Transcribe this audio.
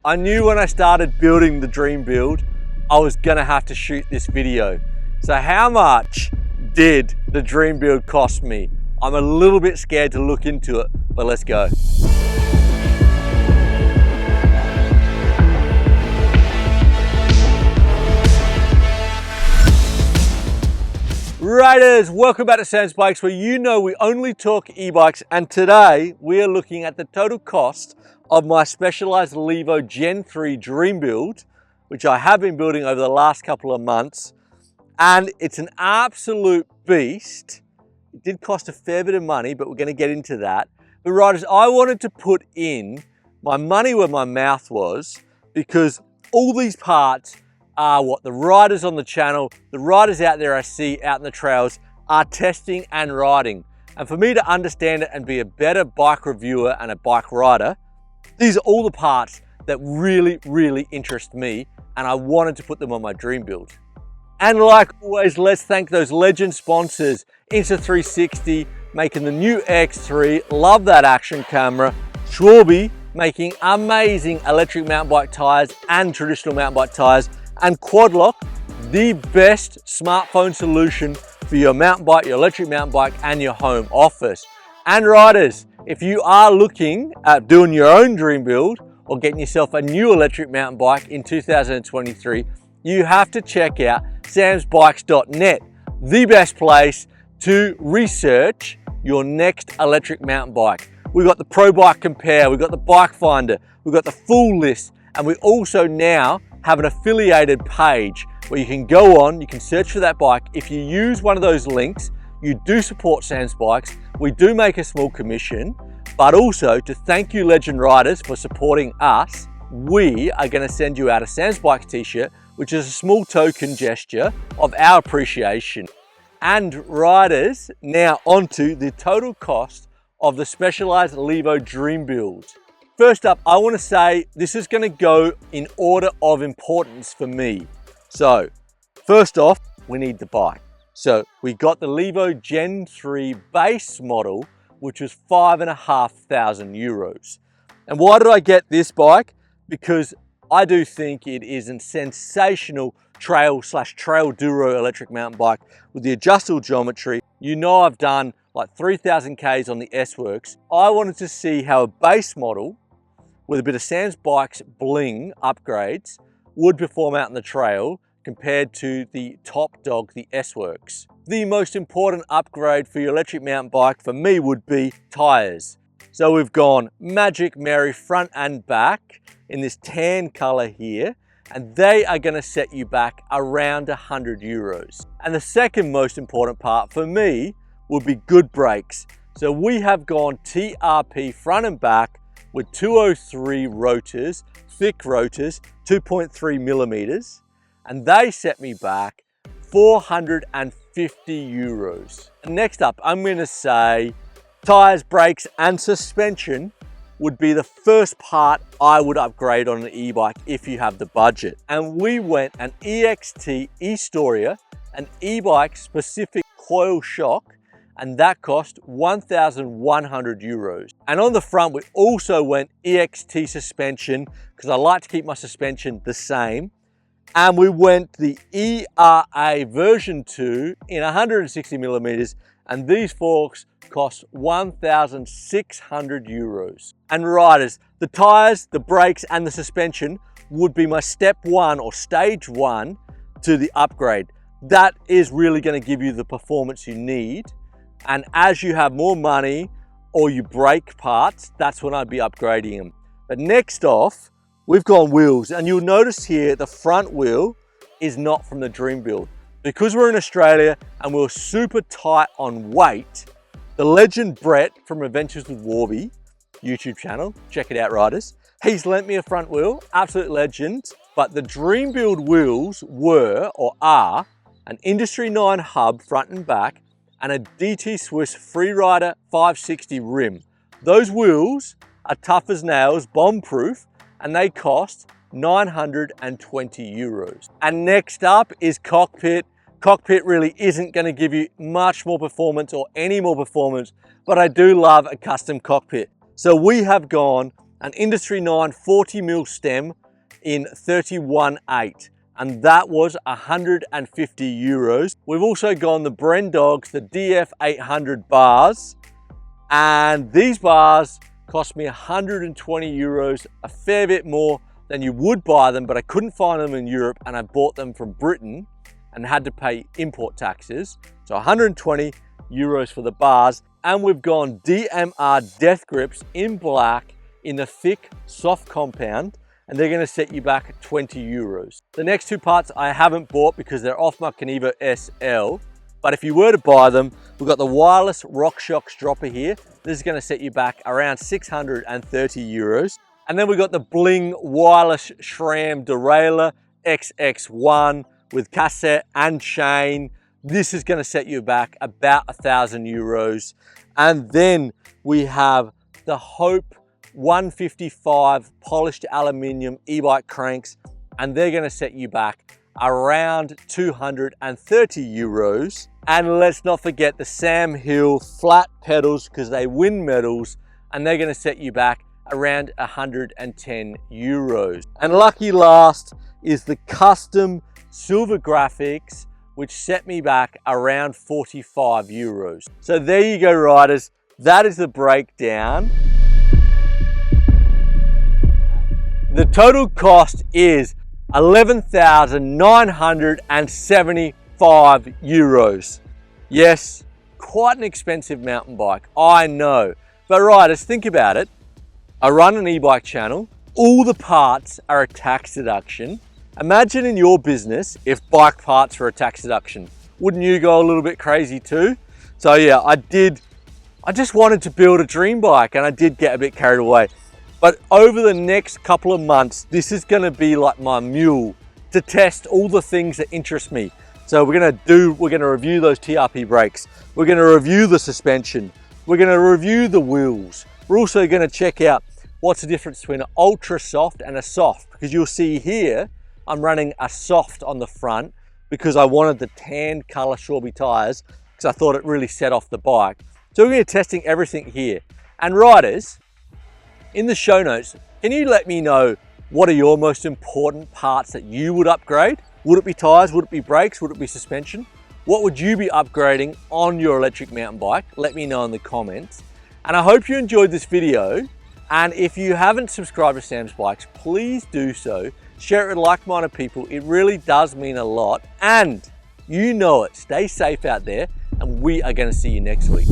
I knew when I started building the dream build, I was gonna have to shoot this video. So how much did the dream build cost me? I'm a little bit scared to look into it, but let's go. Riders, welcome back to Sam's Bikes, where you know we only talk e-bikes, and today we are looking at the total cost of my Specialized Levo Gen 3 Dream Build, which I have been building over the last couple of months, and it's an absolute beast. It did cost a fair bit of money, but we're going to get into that. But riders, I wanted to put in my money where my mouth was, because all these parts are what the riders on the channel, the riders out there I see out in the trails, are testing and riding. And for me to understand it and be a better bike reviewer and a bike rider, these are all the parts that really interest me, and I wanted to put them on my dream build. And like always, let's thank those legend sponsors, Insta360, making the new X3, love that action camera, Schwalbe, making amazing electric mountain bike tires and traditional mountain bike tires, and Quadlock, the best smartphone solution for your mountain bike, your electric mountain bike, and your home office. And riders, if you are looking at doing your own dream build or getting yourself a new electric mountain bike in 2023, you have to check out samsbikes.net, the best place to research your next electric mountain bike. We've got the Pro Bike Compare, we've got the Bike Finder, we've got the full list, and we also now have an affiliated page where you can go on, you can search for that bike. If you use one of those links, you do support Sam's Bikes. We do make a small commission, but also to thank you legend riders for supporting us, we are going to send you out a Sam's Bikes t-shirt, which is a small token gesture of our appreciation. And riders, now onto the total cost of the Specialized Levo Dream Build. First up, I want to say this is going to go in order of importance for me. So first off, we need the bike. So we got the Levo Gen 3 base model, which was €5,500. And why did I get this bike? Because I do think it is a sensational trail duro electric mountain bike with the adjustable geometry. You know, I've done like 3,000 Ks on the S-Works. I wanted to see how a base model with a bit of Sam's Bikes bling upgrades would perform out in the trail compared to the top dog, the S-Works. The most important upgrade for your electric mountain bike for me would be tires. So we've gone Magic Mary front and back in this tan color here, and they are going to set you back around €100. And the second most important part for me would be good brakes. So we have gone TRP front and back with 203 rotors, thick rotors, 2.3 millimeters, and they set me back €450. Next up, I'm going to say tires, brakes, and suspension would be the first part I would upgrade on an e-bike if you have the budget. And we went an EXT e-Storia, an e-bike specific coil shock, and that cost €1,100. And on the front, we also went EXT suspension, because I like to keep my suspension the same. And we went the ERA version 2 in 160 millimeters, and these forks cost €1,600. And riders, the tires, the brakes, and the suspension would be my step one or stage one to the upgrade. That is really going to give you the performance you need. And as you have more money or you break parts, that's when I'd be upgrading them. But next off, we've gone wheels, and you'll notice here the front wheel is not from the Dream Build. Because we're in Australia and we're super tight on weight, the legend Brett from Adventures with Warby YouTube channel, check it out riders, he's lent me a front wheel, absolute legend. But the Dream Build wheels were or are an Industry 9 hub front and back, and a DT Swiss Freerider 560 rim. Those wheels are tough as nails, bomb proof, and they cost €920. And next up is cockpit. Cockpit really isn't going to give you much more performance or any more performance, but I do love a custom cockpit. So we have gone an industry 9 40mm stem in 31/8, and that was 150 euros. We've also gone the Brendogs, the DF 800 bars, and these bars cost me 120 euros, a fair bit more than you would buy them, but I couldn't find them in Europe and I bought them from Britain and had to pay import taxes. So 120 euros for the bars. And we've gone DMR death grips in black in the thick soft compound, and they're gonna set you back 20 euros. The next two parts I haven't bought because they're off my Kenevo SL, but if you were to buy them, we've got the wireless RockShox dropper here. This is gonna set you back around 630 euros. And then we've got the Bling wireless SRAM derailleur XX1 with cassette and chain. This is gonna set you back about 1,000 euros. And then we have the Hope 155 polished aluminium e-bike cranks, and they're gonna set you back around 230 euros. And let's not forget the Sam Hill flat pedals, because they win medals, and they're gonna set you back around 110 euros. And lucky last is the custom silver graphics, which set me back around 45 euros. So there you go, riders. That is the breakdown. The total cost is 11,975 euros. Yes, quite an expensive mountain bike, I know. But riders, think about it. I run an e-bike channel. All the parts are a tax deduction. Imagine in your business if bike parts were a tax deduction. Wouldn't you go a little bit crazy too? So yeah, I just wanted to build a dream bike, and I did get a bit carried away. But over the next couple of months, this is gonna be like my mule to test all the things that interest me. So we're gonna review those TRP brakes. We're gonna review the suspension. We're gonna review the wheels. We're also gonna check out what's the difference between an ultra soft and a soft, because you'll see here, I'm running a soft on the front because I wanted the tan color Shorby tires because I thought it really set off the bike. So we're gonna be testing everything here. And riders, in the show notes, can you let me know what are your most important parts that you would upgrade? Would it be tires? Would it be brakes? Would it be suspension? What would you be upgrading on your electric mountain bike? Let me know in the comments. And I hope you enjoyed this video. And if you haven't subscribed to Sam's Bikes, please do so. Share it with like-minded people. It really does mean a lot. And you know it. Stay safe out there, and we are going to see you next week.